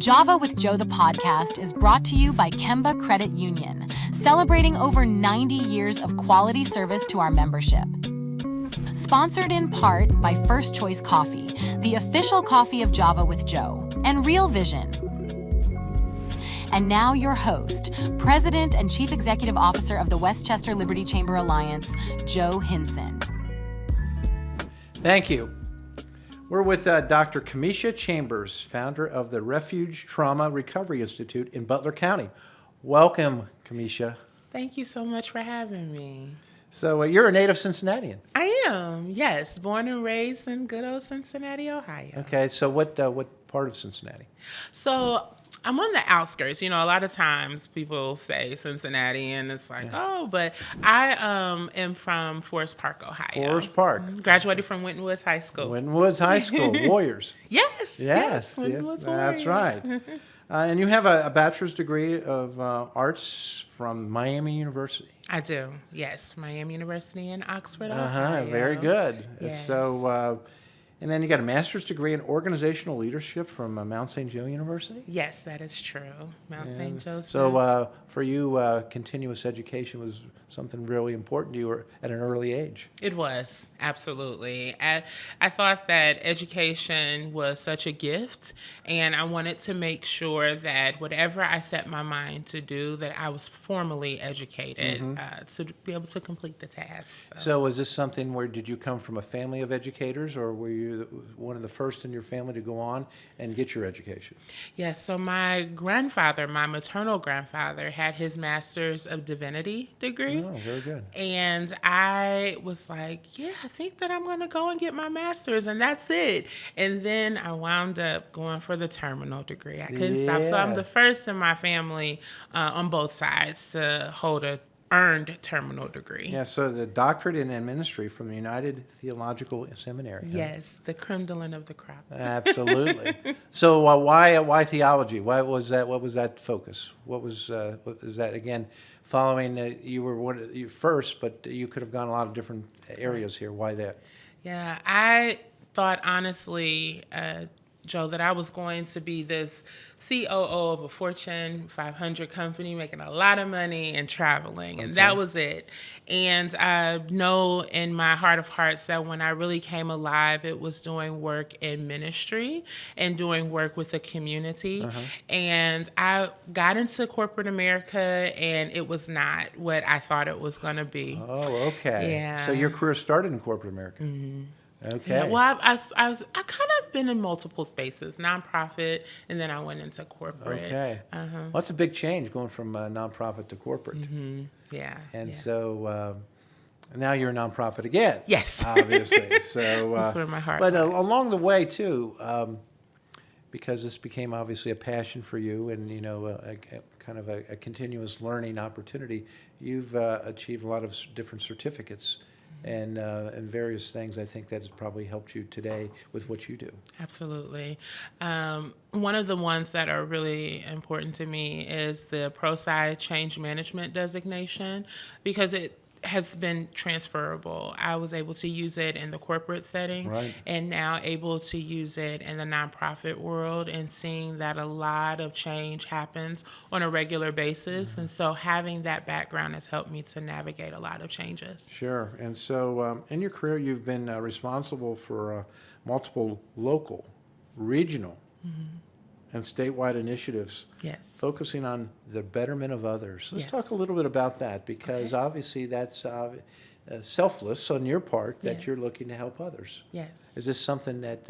Java with Joe, the podcast, is brought to you by Kemba Credit Union, celebrating over 90 years of quality service to our membership. Sponsored in part by First Choice Coffee, the official coffee of Java with Joe, and Real Vision. And now your host, President and Chief Executive Officer of the Westchester Liberty Chamber Alliance, Joe Hinson. Thank you. We're with Dr. Camisha Chambers, founder of the Refuge Trauma Recovery Institute in Butler County. Welcome, Camisha. Thank you so much for having me. So you're a native Cincinnatian. I am, yes. Born and raised in good old Cincinnati, Ohio. Okay, so what part of Cincinnati? So I'm on the outskirts. You know, a lot of times people say Cincinnati, and it's like, but I am from Forest Park, Ohio. Forest Park. Graduated from Winton Woods High School. Winton Woods High School, Warriors. Yes. Winton Woods That's Warriors. right. And you have a bachelor's degree of arts from Miami University. I do, yes. Miami University in Oxford, Ohio. Very good. Yes. So, and then you got a master's degree in organizational leadership from Mount St. Joe University? Yes, that is true. Mount St. Joseph. So for you, continuous education was something really important to you at an early age. It was, absolutely. I thought that education was such a gift, and I wanted to make sure that whatever I set my mind to do, that I was formally educated to be able to complete the task. So was this something where did you come from a family of educators, or were you one of the first in your family to go on and get your education? Yes, so my grandfather, my maternal grandfather, had his Master's of Divinity degree. Oh, very good. And I was like, I think that I'm going to go and get my master's, and that's it. And then I wound up going for the terminal degree. I couldn't stop. So I'm the first in my family on both sides to hold a earned terminal degree. Yeah, so the doctorate in ministry from the United Theological Seminary. Yes, the creme de la of the crop. Absolutely. So why theology? Why was that? What was that focus? What was that again? Following you were you first, but you could have gone a lot of different areas here. Why that? Yeah, I thought honestly, Joe, that I was going to be this COO of a Fortune 500 company, making a lot of money and traveling, and that was it. And I know in my heart of hearts that when I really came alive, it was doing work in ministry and doing work with the community. And I got into corporate America, and it was not what I thought it was going to be. Oh, okay. Yeah. So your career started in corporate America. Okay. Yeah, well, I kind of been in multiple spaces, nonprofit, and then I went into corporate. Okay. Well, that's a big change going from nonprofit to corporate. Yeah. And so now you're a nonprofit again. Yes. Obviously. So that's where my heart But lies. along the way too, because this became obviously a passion for you, and a kind of a continuous learning opportunity, you've achieved a lot of different certificates. And various things. I think that has probably helped you today with what you do. Absolutely. One of the ones that are really important to me is the ProSci Change Management designation, because it has been transferable. I was able to use it in the corporate setting, and now able to use it in the nonprofit world, and seeing that a lot of change happens on a regular basis. And so having that background has helped me to navigate a lot of changes. Sure. And so in your career, you've been responsible for multiple local, regional, and statewide initiatives. Yes. Focusing on the betterment of others. Let's Yes. talk a little bit about that, because obviously that's selfless on your part, that you're looking to help others. Yes. Is this something that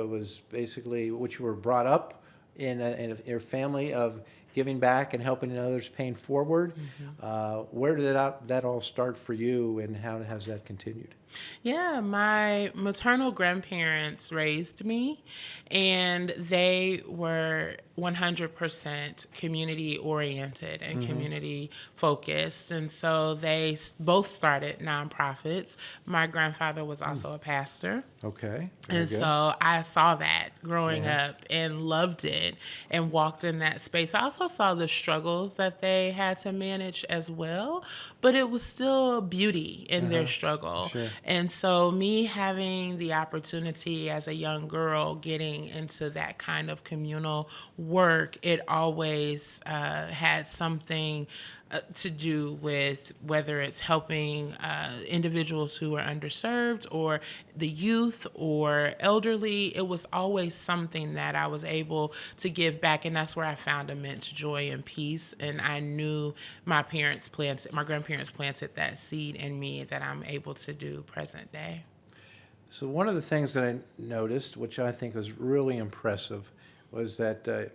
was basically what you were brought up in your family of giving back and helping others, paying forward? Where did that all start for you, and how has that continued? Yeah, my maternal grandparents raised me, and they were 100% community oriented and community focused. And so they both started nonprofits. My grandfather was also a pastor. Okay. And so I saw that growing up and loved it and walked in that space. I also also saw the struggles that they had to manage as well, but it was still beauty in their struggle. Sure. And so me having the opportunity as a young girl getting into that kind of communal work, it always had something to do with whether it's helping individuals who are underserved or the youth or elderly. It was always something that I was able to give back, and that's where I found immense joy and peace. And I knew my grandparents planted that seed in me that I'm able to do present day. So one of the things that I noticed, which I think was really impressive, was that a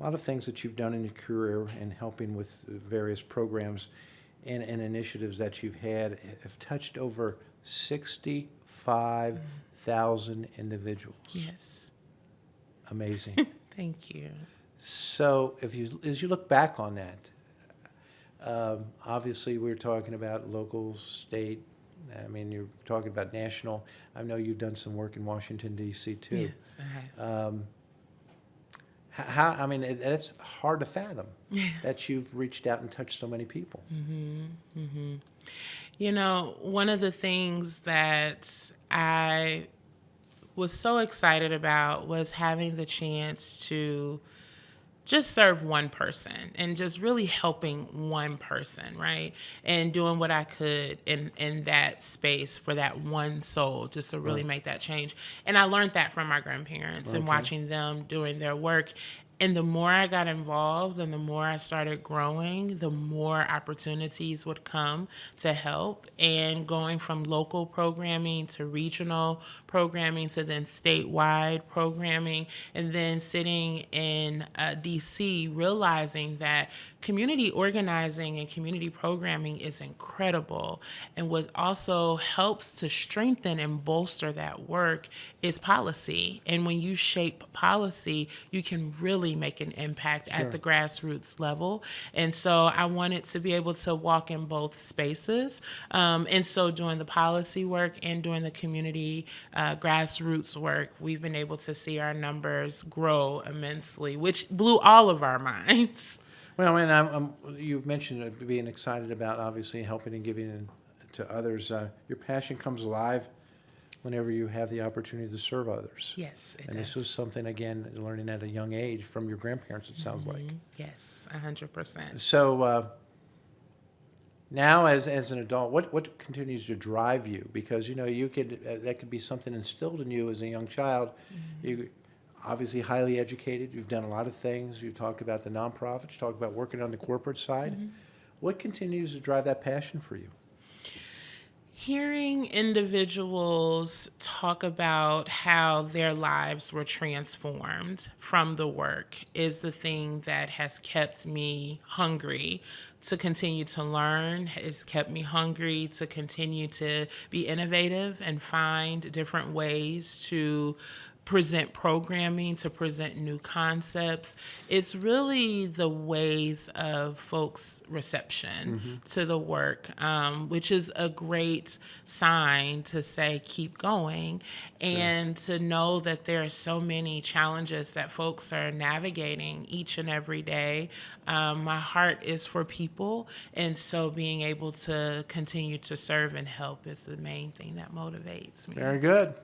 lot of things that you've done in your career in helping with various programs and initiatives that you've had have touched over 65,000 individuals. Yes. Amazing. Thank you. So as you look back on that, obviously we're talking about local, state, I mean, you're talking about national. I know you've done some work in Washington, D.C. too. Yes, I have. I mean, it's hard to fathom that you've reached out and touched so many people. You know, one of the things that I was so excited about was having the chance to just serve one person and just really helping one person, right? And doing what I could in that space for that one soul, just to really make that change. And I learned that from my grandparents and watching them doing their work. And the more I got involved and the more I started growing, the more opportunities would come to help. And going from local programming to regional programming to then statewide programming, and then sitting in D.C., realizing that community organizing and community programming is incredible. And what also helps to strengthen and bolster that work is policy. And when you shape policy, you can really make an impact at the grassroots level. And so I wanted to be able to walk in both spaces. And so doing the policy work and doing the community grassroots work, we've been able to see our numbers grow immensely, which blew all of our minds. Well, and you mentioned being excited about obviously helping and giving to others. Your passion comes alive whenever you have the opportunity to serve others. Yes, it and does. this was something, again, learning at a young age from your grandparents, it sounds like. Yes, 100%. So now as an adult, what continues to drive you? Because, you know, you could that could be something instilled in you as a young child. You obviously highly educated. You've done a lot of things. You talk about the nonprofits. You talk about working on the corporate side. What continues to drive that passion for you? Hearing individuals talk about how their lives were transformed from the work is the thing that has kept me hungry to continue to learn, has kept me hungry to continue to be innovative and find different ways to present programming, to present new concepts. It's really the ways of folks' reception to the work, which is a great sign to say, keep going, and to know that there are so many challenges that folks are navigating each and every day. My heart is for people, and so being able to continue to serve and help is the main thing that motivates me. Very good.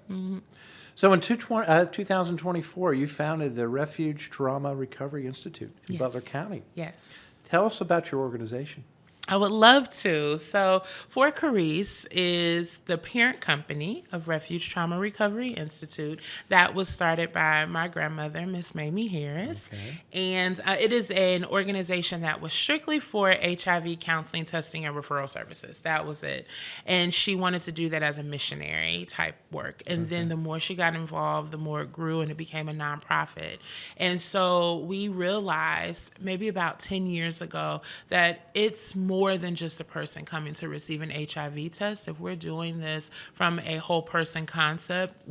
So in 2024, you founded the Refuge Trauma Recovery Institute in Yes. Butler County. Yes. Tell us about your organization. I would love to. So, For Carice is the parent company of Refuge Trauma Recovery Institute that was started by my grandmother, Miss Mamie Harris. Okay. And it is an organization that was strictly for HIV counseling, testing, and referral services. That was it. And she wanted to do that as a missionary type work. And then the more she got involved, the more it grew and it became a nonprofit. And so we realized maybe about 10 years ago that it's more more than just a person coming to receive an HIV test. If we're doing this from a whole person concept,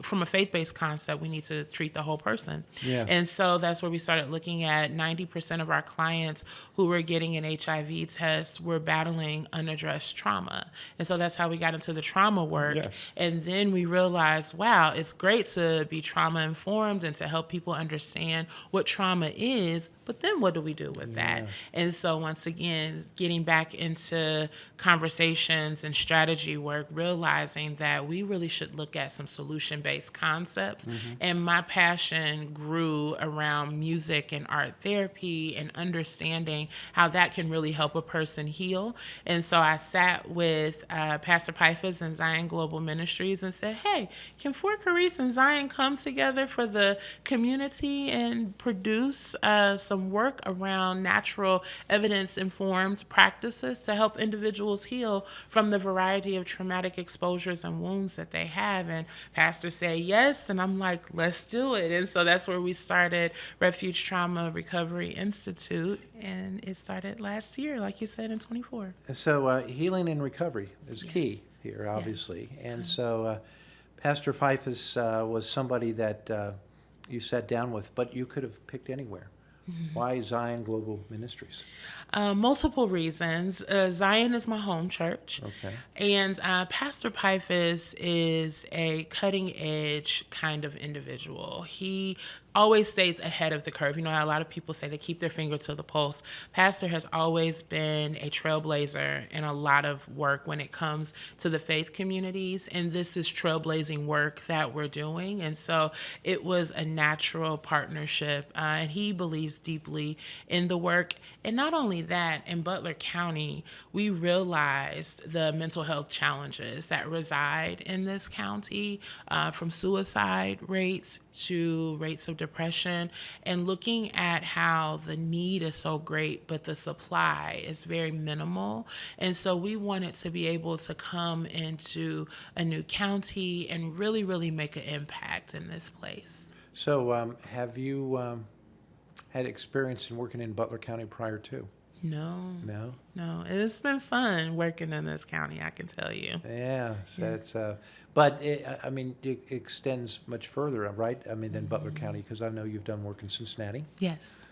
from a faith-based concept, we need to treat the whole person. Yes. And so that's where we started looking at 90% of our clients who were getting an HIV test were battling unaddressed trauma. And so that's how we got into the trauma work. Yes. And then we realized, wow, it's great to be trauma informed and to help people understand what trauma is, but then what do we do with that? And so once again, getting back into conversations and strategy work, realizing that we really should look at some solution-based concepts. And my passion grew around music and art therapy and understanding how that can really help a person heal. And so I sat with Pastor Pifus and Zion Global Ministries and said, hey, can Fort Carice and Zion come together for the community and produce some work around natural evidence-informed practices to help individuals heal from the variety of traumatic exposures and wounds that they have? And Pastor said yes, and I'm like, let's do it. And so that's where we started Refuge Trauma Recovery Institute, and it started last year, like you said, in 24. So healing and recovery is key here, obviously. And so Pastor Pfeiffer was somebody that you sat down with, but you could have picked anywhere. Why Zion Global Ministries? Multiple reasons. Zion is my home church. Okay. And Pastor Pifus is a cutting edge kind of individual. He always stays ahead of the curve. You know how a lot of people say they keep their finger to the pulse. Pastor has always been a trailblazer in a lot of work when it comes to the faith communities. And this is trailblazing work that we're doing. And so it was a natural partnership. And he believes deeply in the work. And not only that, in Butler County, we realized the mental health challenges that reside in this county, from suicide rates to rates of depression, and looking at how the need is so great, but the supply is very minimal. And so we wanted to be able to come into a new county and really, really make an impact in this place. So have you had experience in working in Butler County prior to? No. No? No. It's been fun working in this county, I can tell you. Yeah, so that's, but I mean, it extends much further, right? I mean, than Butler County, because I know you've done work in Cincinnati. Yes.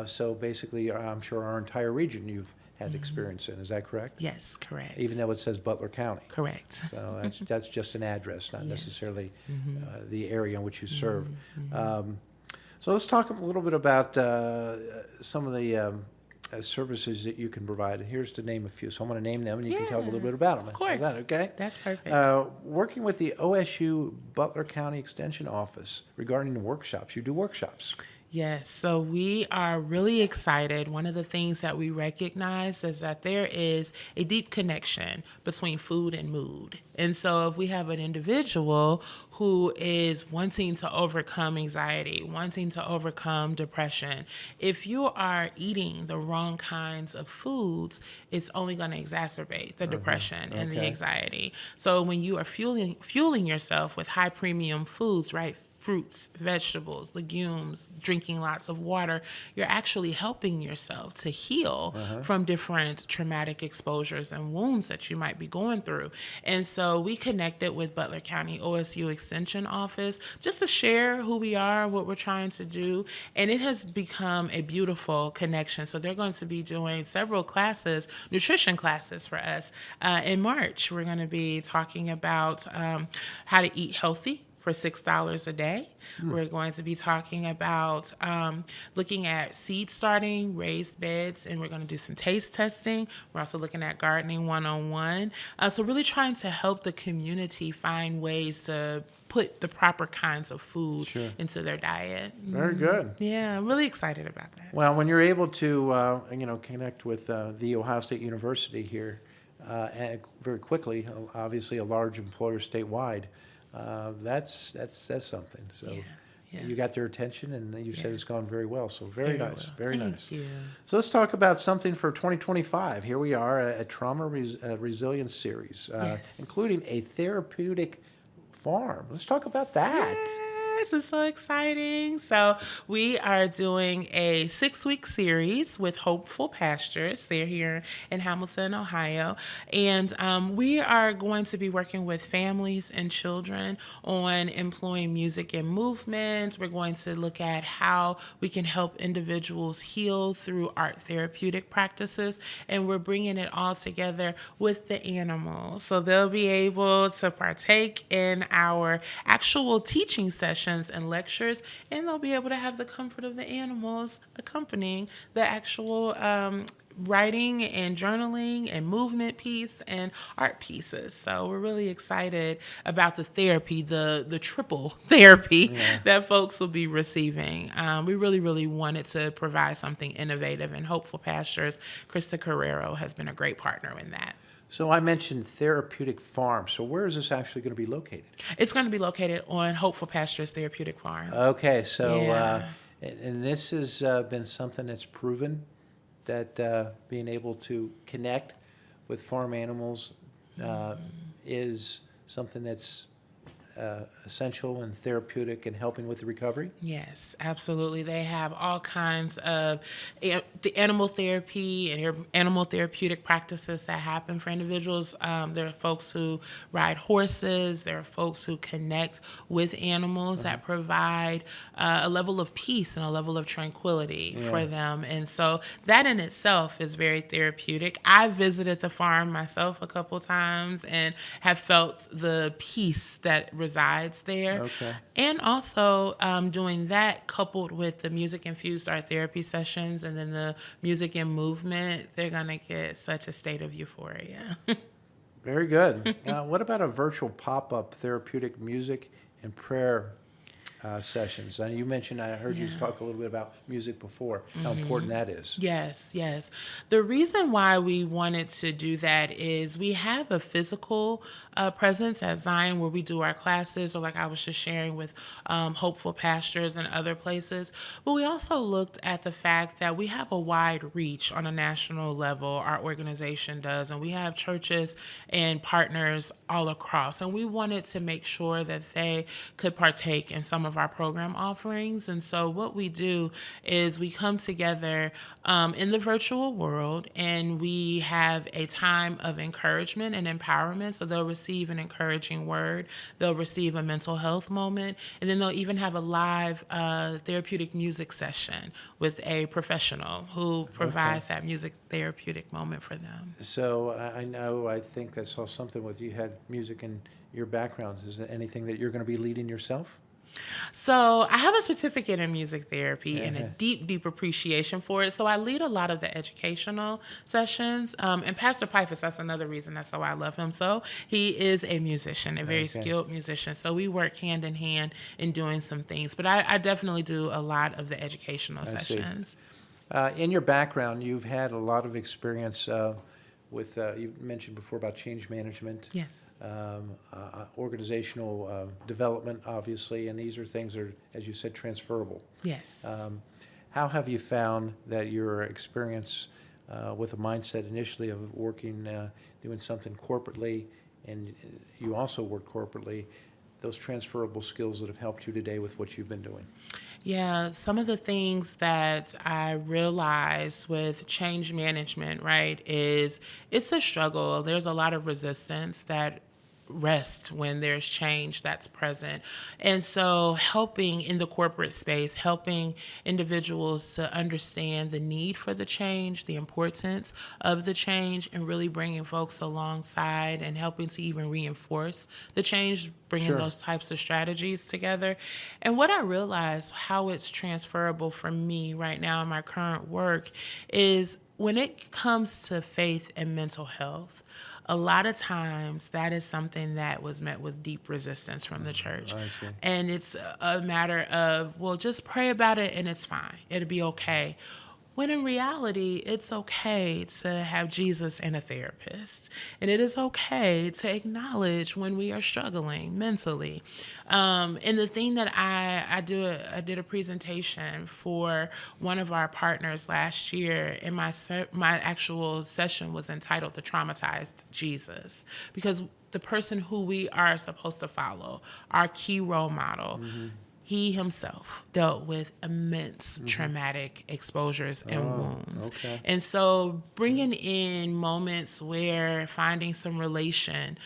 So basically, I'm sure our entire region you've had experience in. Is that correct? Yes, correct. Even though it says Butler County. Correct. So that's just an address, not Yes. necessarily the area in which you serve. So let's talk a little bit about some of the services that you can provide. And here's to name a few. So I'm going to name them, and you can tell a little bit about them. Of course. Is that okay? That's perfect. Working with the OSU Butler County Extension Office regarding the workshops. You do workshops. Yes, so we are really excited. One of the things that we recognized is that there is a deep connection between food and mood. And so if we have an individual who is wanting to overcome anxiety, wanting to overcome depression, if you are eating the wrong kinds of foods, it's only going to exacerbate the depression and the anxiety. So when you are fueling yourself with high premium foods, right? Fruits, vegetables, legumes, drinking lots of water, you're actually helping yourself to heal from different traumatic exposures and wounds that you might be going through. And so we connected with Butler County OSU Extension Office just to share who we are, what we're trying to do. And it has become a beautiful connection. So they're going to be doing several classes, nutrition classes for us. In March, we're going to be talking about how to eat healthy for $6 a day. We're going to be talking about looking at seed starting, raised beds, and we're going to do some taste testing. We're also looking at gardening 101. So really trying to help the community find ways to put the proper kinds of food into their diet. Very good. Yeah, I'm really excited about that. Well, when you're able to, connect with the Ohio State University here and very quickly, obviously a large employer statewide, that says something. So you got their attention, and you said it's gone very well. So very nice, very nice. Thank you. So let's talk about something for 2025. Here we are, a trauma resilience series, including a therapeutic farm. Let's talk about that. Yes, it's so exciting. So we are doing a 6-week series with Hopeful Pastures. They're here in Hamilton, Ohio. And we are going to be working with families and children on employing music and movement. We're going to look at how we can help individuals heal through art therapeutic practices. And we're bringing it all together with the animals. So they'll be able to partake in our actual teaching sessions and lectures, and they'll be able to have the comfort of the animals accompanying the actual writing and journaling and movement piece and art pieces. So we're really excited about the therapy, the triple therapy that folks will be receiving. We really, really wanted to provide something innovative, and Hopeful Pastures, Krista Carrero has been a great partner in that. So I mentioned Therapeutic Farm. So where is this actually going to be located? It's going to be located on Hopeful Pastures Therapeutic Farm. Okay, so Yeah. and this has been something that's proven that being able to connect with farm animals is something that's essential and therapeutic and helping with the recovery? Yes, absolutely. They have all kinds of the animal therapy and animal therapeutic practices that happen for individuals. There are folks who ride horses. There are folks who connect with animals that provide a level of peace and a level of tranquility for them. And so that in itself is very therapeutic. I visited the farm myself a couple times and have felt the peace that resides there. Okay. And also doing that coupled with the music-infused art therapy sessions and then the music and movement, they're going to get such a state of euphoria. Very good. What about a virtual pop-up therapeutic music and prayer sessions? You mentioned, I heard you talk a little bit about music before, how important that is. Yes, yes. The reason why we wanted to do that is we have a physical presence at Zion where we do our classes, or like I was just sharing with Hopeful Pastures and other places. But we also looked at the fact that we have a wide reach on a national level, our organization does, and we have churches and partners all across. And we wanted to make sure that they could partake in some of our program offerings. And so what we do is we come together in the virtual world, and we have a time of encouragement and empowerment. So they'll receive an encouraging word, they'll receive a mental health moment, and then they'll even have a live therapeutic music session with a professional who provides that music therapeutic moment for them. So I think I saw something with you had music in your background. Is there anything that you're going to be leading yourself? So I have a certificate in music therapy and a deep, deep appreciation for it. So I lead a lot of the educational sessions. And Pastor Pifus, that's another reason that's why I love him. So he is a musician, a very skilled musician. So we work hand in hand in doing some things. But I definitely do a lot of the educational sessions. In your background, you've had a lot of experience with, you mentioned before about change management. Yes. Organizational development, obviously, and these are things that are, as you said, transferable. Yes. How have you found that your experience with a mindset initially of working, doing something corporately, and you also work corporately, those transferable skills that have helped you today with what you've been doing? Yeah, some of the things that I realize with change management, right, is it's a struggle. There's a lot of resistance that rest when there's change that's present. And so helping in the corporate space, helping individuals to understand the need for the change, the importance of the change, and really bringing folks alongside and helping to even reinforce the change, bringing those types of strategies together. And what I realized, how it's transferable for me right now in my current work, is when it comes to faith and mental health, a lot of times that is something that was met with deep resistance from the church. I see. And it's a matter of, well, just pray about it and it's fine. It'll be okay. When in reality, it's okay to have Jesus and a therapist. And it is okay to acknowledge when we are struggling mentally. And the thing that I did a presentation for one of our partners last year, and my actual session was entitled The Traumatized Jesus, because the person who we are supposed to follow, our key role model, he himself dealt with immense traumatic exposures and wounds. Okay. And so bringing in moments where finding some relation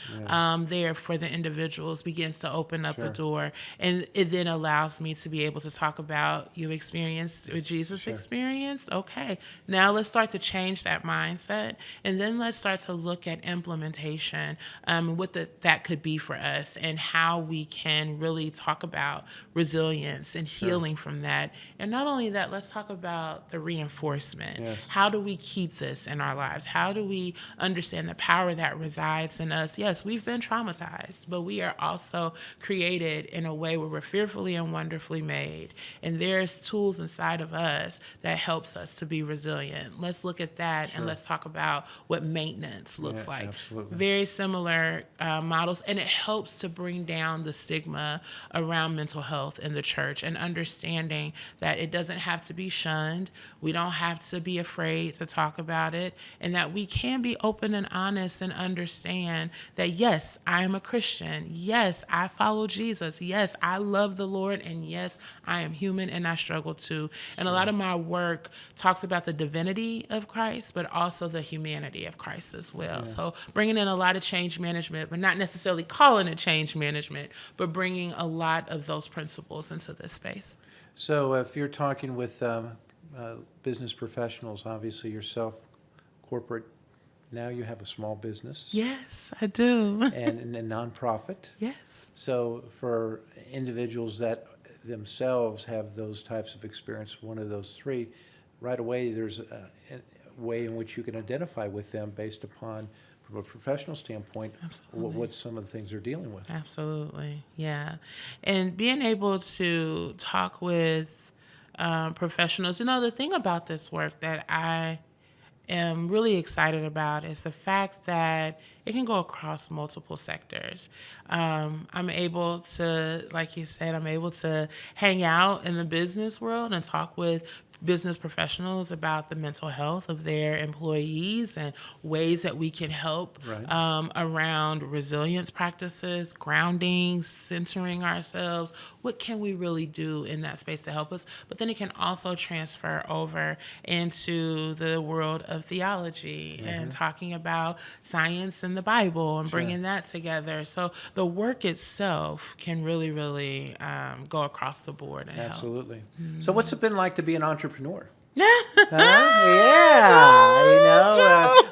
there for the individuals begins to open up a door. And it then allows me to be able to talk about you experienced what Jesus experienced. Okay, now let's start to change that mindset. And then let's start to look at implementation, what that could be for us, and how we can really talk about resilience and healing from that. And not only that, let's talk about the reinforcement. Yes. How do we keep this in our lives? How do we understand the power that resides in us? Yes, we've been traumatized, but we are also created in a way where we're fearfully and wonderfully made. And there's tools inside of us that helps us to be resilient. Let's look at that and let's talk about what maintenance looks like. Absolutely. Very similar models, and it helps to bring down the stigma around mental health in the church, and understanding that it doesn't have to be shunned. We don't have to be afraid to talk about it, and that we can be open and honest and understand that, yes, I am a Christian. Yes, I follow Jesus. Yes, I love the Lord. And yes, I am human and I struggle too. And a lot of my work talks about the divinity of Christ, but also the humanity of Christ as well. So bringing in a lot of change management, but not necessarily calling it change management, but bringing a lot of those principles into this space. So if you're talking with business professionals, obviously yourself, corporate, now you have a small business. Yes, I do. And a nonprofit. Yes. So for individuals that themselves have those types of experience, one of those three, right away there's a way in which you can identify with them based upon, from a professional standpoint, what some of the things they're dealing with. Absolutely, yeah. And being able to talk with professionals, the thing about this work that I am really excited about is the fact that it can go across multiple sectors. I'm able to, like you said, I'm able to hang out in the business world and talk with business professionals about the mental health of their employees and ways that we can help around resilience practices, grounding, centering ourselves. What can we really do in that space to help us? But then it can also transfer over into the world of theology and talking about science and the Bible and bringing that together. So the work itself can really, really go across the board and Absolutely. help. So what's it been like to be an entrepreneur? Yeah.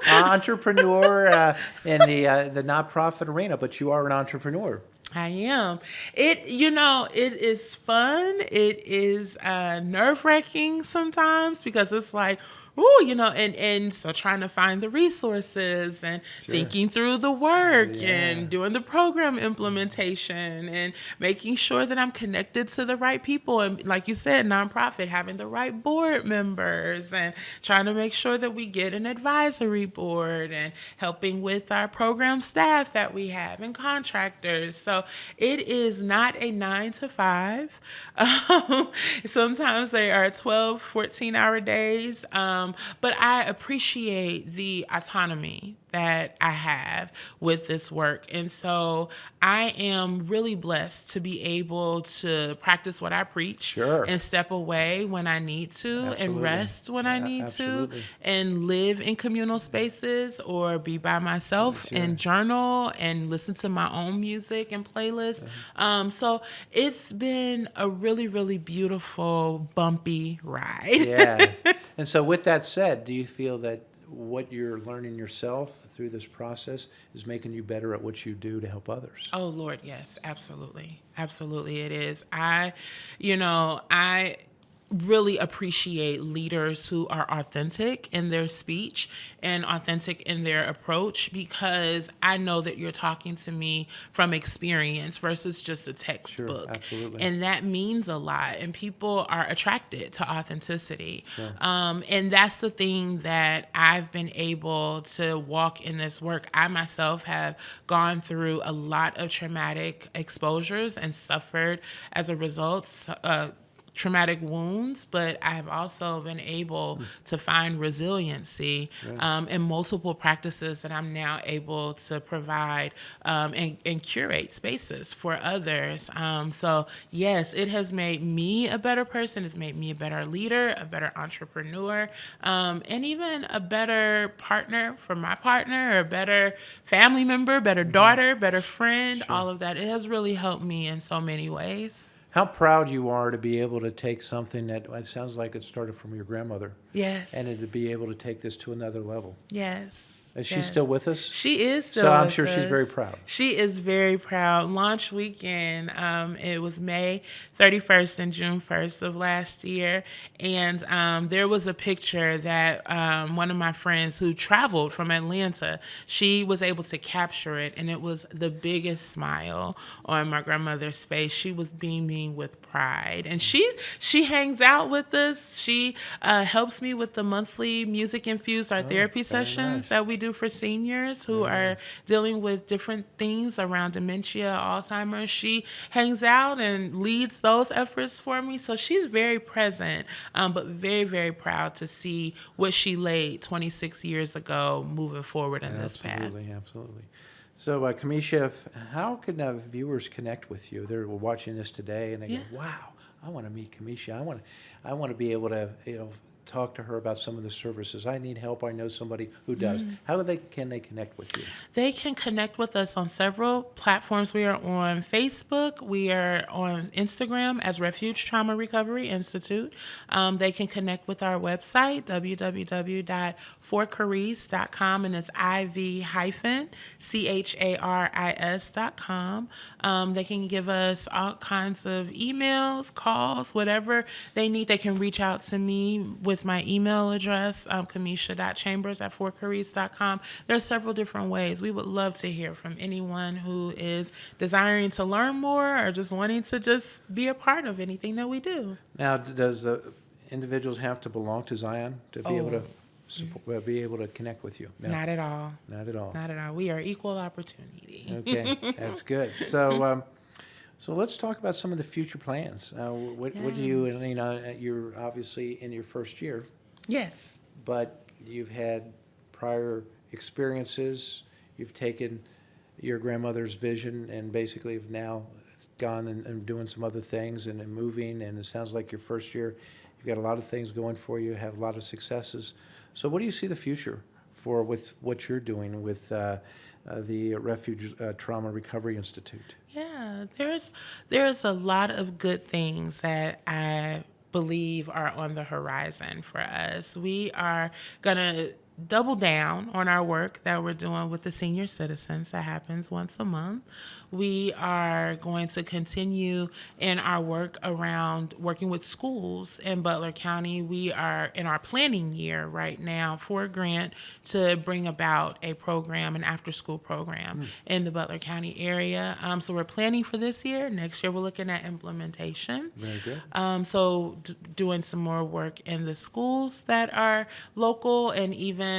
Entrepreneur in the nonprofit arena, but you are an entrepreneur. I am. It is fun. It is nerve-wracking sometimes because it's like, and so trying to find the resources and thinking through the work and doing the program implementation and making sure that I'm connected to the right people. And like you said, nonprofit, having the right board members and trying to make sure that we get an advisory board and helping with our program staff that we have and contractors. So it is not a 9 to 5. Sometimes they are 12, 14-hour days. But I appreciate the autonomy that I have with this work. And so I am really blessed to be able to practice what I preach and step away when I need to and rest when I need to and live in communal spaces or be by myself and journal and listen to my own music and playlist. So it's been a really, really beautiful, bumpy ride. Yeah. And so with that said, do you feel that what you're learning yourself through this process is making you better at what you do to help others? Oh, Lord, yes, absolutely. Absolutely it is. I really appreciate leaders who are authentic in their speech and authentic in their approach, because I know that you're talking to me from experience versus just a textbook. Absolutely. And that means a lot. And people are attracted to authenticity. And that's the thing that I've been able to walk in this work. I myself have gone through a lot of traumatic exposures and suffered as a result, traumatic wounds, but I have also been able to find resiliency in multiple practices that I'm now able to provide and curate spaces for others. So yes, it has made me a better person. It's made me a better leader, a better entrepreneur, and even a better partner for my partner, or a better family member, better daughter, better friend, all of that. It has really helped me in so many ways. How proud you are to be able to take something that it sounds like it started from your grandmother, Yes. and to be able to take this to another level. Yes. Is she Yes. still with us? She is still So I'm with sure she's us. very proud. She is very proud. Launch weekend, it was May 31st and June 1st of last year. And there was a picture that one of my friends who traveled from Atlanta, she was able to capture it. And it was the biggest smile on my grandmother's face. She was beaming with pride. And she hangs out with us. She helps me with the monthly music infused art therapy sessions that we do for seniors who are dealing with different things around dementia, Alzheimer's. She hangs out and leads those efforts for me. So she's very present, but very, very proud to see what she laid 26 years ago moving forward in this path. Absolutely, absolutely. So, Camisha, how can viewers connect with you? They're watching this today, and they go, "Wow, I want to meet Camisha. I want to be able to, talk to her about some of the services. I need help. I know somebody who does." How can they connect with you? They can connect with us on several platforms. We are on Facebook. We are on Instagram as Refuge Trauma Recovery Institute. They can connect with our website, www.forcaris.com, and it's IV-CHARIS.com. They can give us all kinds of emails, calls, whatever they need. They can reach out to me with my email address, Camisha.chambers@forcaris.com. There are several different ways. We would love to hear from anyone who is desiring to learn more or just wanting to just be a part of anything that we do. Now, does the individuals have to belong to Zion to be able to be able to connect with you? No. Not at all. Not at all. Not at all. We are equal opportunity. Okay, that's good. So, so let's talk about some of the future plans. What do you? You're obviously in your first year, Yes. but you've had prior experiences. You've taken your grandmother's vision and basically have now gone and doing some other things and moving. And it sounds like your first year, you've got a lot of things going for you. Have a lot of successes. So, what do you see the future for with what you're doing with the Refuge Trauma Recovery Institute? Yeah, there's a lot of good things that I believe are on the horizon for us. We are gonna double down on our work that we're doing with the senior citizens that happens once a month. We are going to continue in our work around working with schools in Butler County. We are in our planning year right now for a grant to bring about a program, an after-school program in the Butler County area. So we're planning for this year. Next year, we're looking at implementation. Very good. So doing some more work in the schools that are local, and even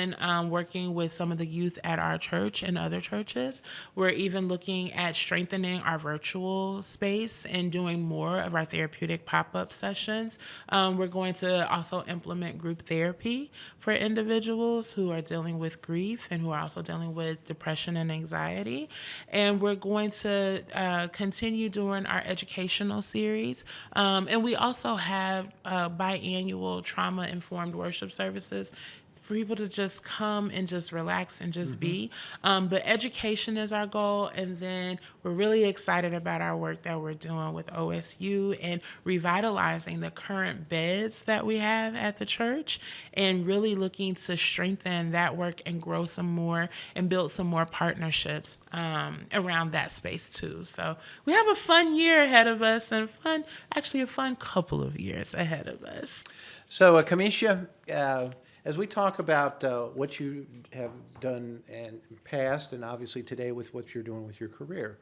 working with some of the youth at our church and other churches. We're even looking at strengthening our virtual space and doing more of our therapeutic pop-up sessions. We're going to also implement group therapy for individuals who are dealing with grief and who are also dealing with depression and anxiety. And we're going to continue doing our educational series. And we also have biannual trauma-informed worship services for people to just come and just relax and just be. But education is our goal. And then we're really excited about our work that we're doing with OSU and revitalizing the current beds that we have at the church, and really looking to strengthen that work and grow some more and build some more partnerships around that space too. So we have a fun year ahead of us, and a fun couple of years ahead of us. So, Camisha, as we talk about what you have done in past, and obviously today with what you're doing with your career,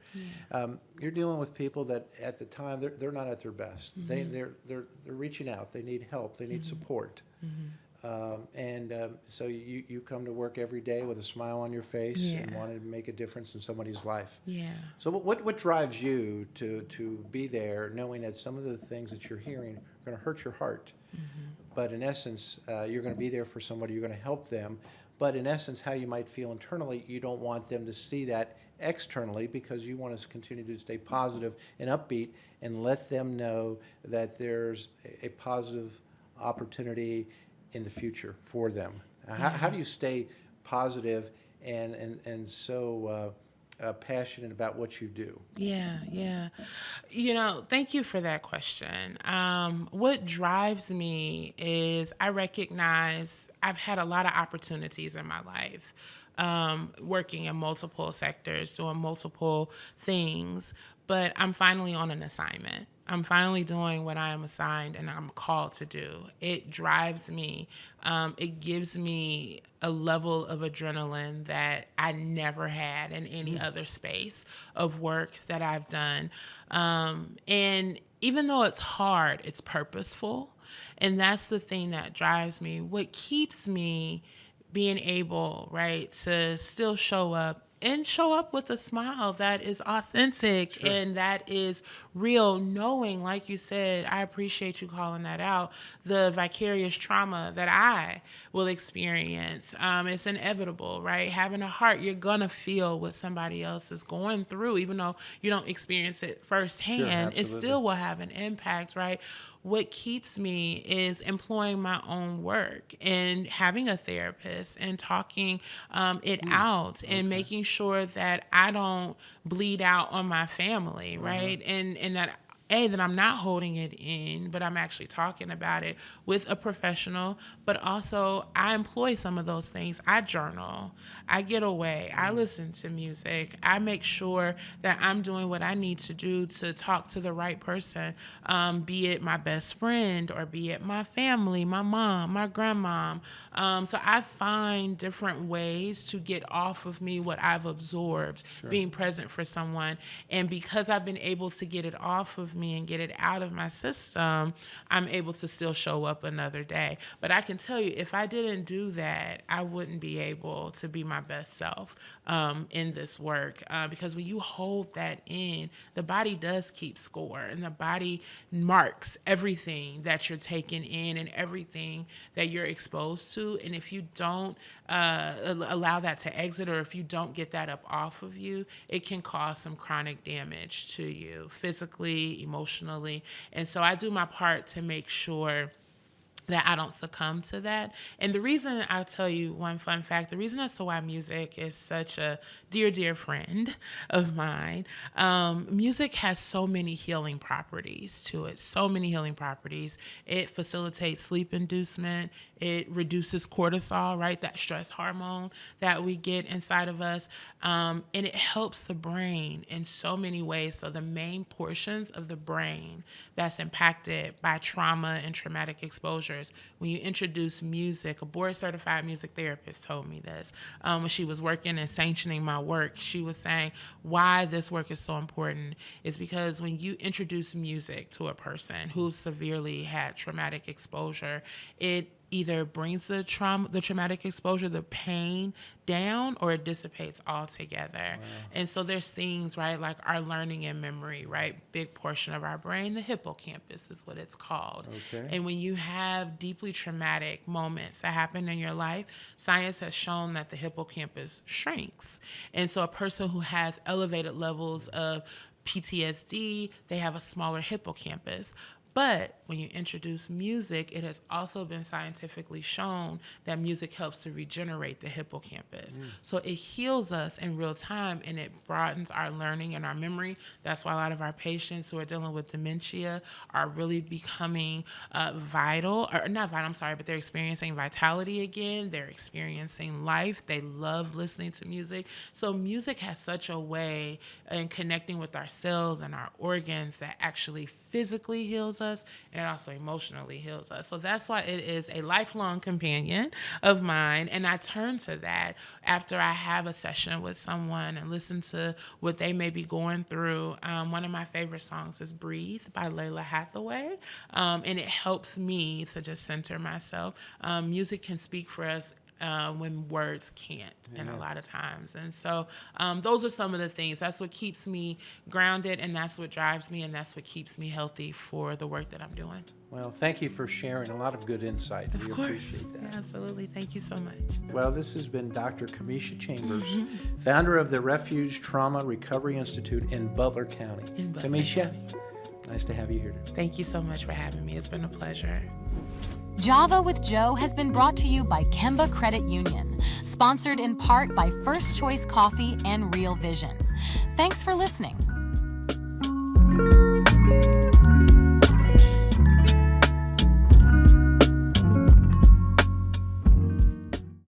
you're dealing with people that at the time they're not at their best. They're reaching out. They need help. They need support. So you come to work every day with a smile on your face and want to make a difference in somebody's life. Yeah. So what drives you to be there, knowing that some of the things that you're hearing are going to hurt your heart. But in essence, you're going to be there for somebody, you're going to help them. But in essence, how you might feel internally, you don't want them to see that externally, because you want to continue to stay positive and upbeat and let them know that there's a positive opportunity in the future for them. How do you stay positive and so passionate about what you do? Yeah. Thank you for that question. What drives me is I recognize I've had a lot of opportunities in my life, working in multiple sectors, doing multiple things, but I'm finally on an assignment. I'm finally doing what I am assigned and I'm called to do. It drives me. It gives me a level of adrenaline that I never had in any other space of work that I've done. And even though it's hard, it's purposeful. And that's the thing that drives me. What keeps me being able, right, to still show up and show up with a smile that is authentic Sure. and that is real, knowing, like you said, I appreciate you calling that out, the vicarious trauma that I will experience. It's inevitable, right? Having a heart, you're going to feel what somebody else is going through, even though you don't experience it firsthand. It absolutely. still will have an impact, right? What keeps me is employing my own work and having a therapist and talking it out and making sure that I don't bleed out on my family, right? And that that I'm not holding it in, but I'm actually talking about it with a professional. But also, I employ some of those things. I journal. I get away. I listen to music. I make sure that I'm doing what I need to do to talk to the right person, be it my best friend or be it my family, my mom, my grandmom. So I find different ways to get off of me what I've absorbed, being present for someone. And because I've been able to get it off of me and get it out of my system, I'm able to still show up another day. But I can tell you, if I didn't do that, I wouldn't be able to be my best self in this work. Because when you hold that in, the body does keep score, and the body marks everything that you're taking in and everything that you're exposed to. And if you don't allow that to exit, or if you don't get that up off of you, it can cause some chronic damage to you physically, emotionally. And so I do my part to make sure that I don't succumb to that. And the reason, I'll tell you one fun fact, the reason as to why music is such a dear, dear friend of mine, music has so many healing properties to it, so many healing properties. It facilitates sleep inducement. It reduces cortisol, right, that stress hormone that we get inside of us. And it helps the brain in so many ways. So the main portions of the brain that's impacted by trauma and traumatic exposures, when you introduce music, a board-certified music therapist told me this. When she was working and sanctioning my work, she was saying why this work is so important is because when you introduce music to a person who severely had traumatic exposure, it either brings the traumatic exposure, the pain down, or it dissipates altogether. Wow. And so there's things, right, like our learning and memory, right? Big portion of our brain, the hippocampus is what it's called. Okay. And when you have deeply traumatic moments that happen in your life, science has shown that the hippocampus shrinks. And so a person who has elevated levels of PTSD, they have a smaller hippocampus. But when you introduce music, it has also been scientifically shown that music helps to regenerate the hippocampus. So it heals us in real time, and it broadens our learning and our memory. That's why a lot of our patients who are dealing with dementia are really becoming but they're experiencing vitality again. They're experiencing life. They love listening to music. So music has such a way in connecting with our cells and our organs that actually physically heals us, and it also emotionally heals us. So that's why it is a lifelong companion of mine. And I turn to that after I have a session with someone and listen to what they may be going through. One of my favorite songs is Breathe by Layla Hathaway. And it helps me to just center myself. Music can speak for us when words can't, and a lot of times. And so those are some of the things. That's what keeps me grounded, and that's what drives me, and that's what keeps me healthy for the work that I'm doing. Well, thank you for sharing a lot of good insight. Of We course. appreciate that. Yeah, absolutely. Thank you so much. Well, this has been Dr. Camisha Chambers, founder of the Refuge Trauma Recovery Institute in Butler County. In Butler Camisha, County. nice to have you here today. Thank you so much for having me. It's been a pleasure. Java with Joe has been brought to you by Kemba Credit Union, sponsored in part by First Choice Coffee and Real Vision. Thanks for listening.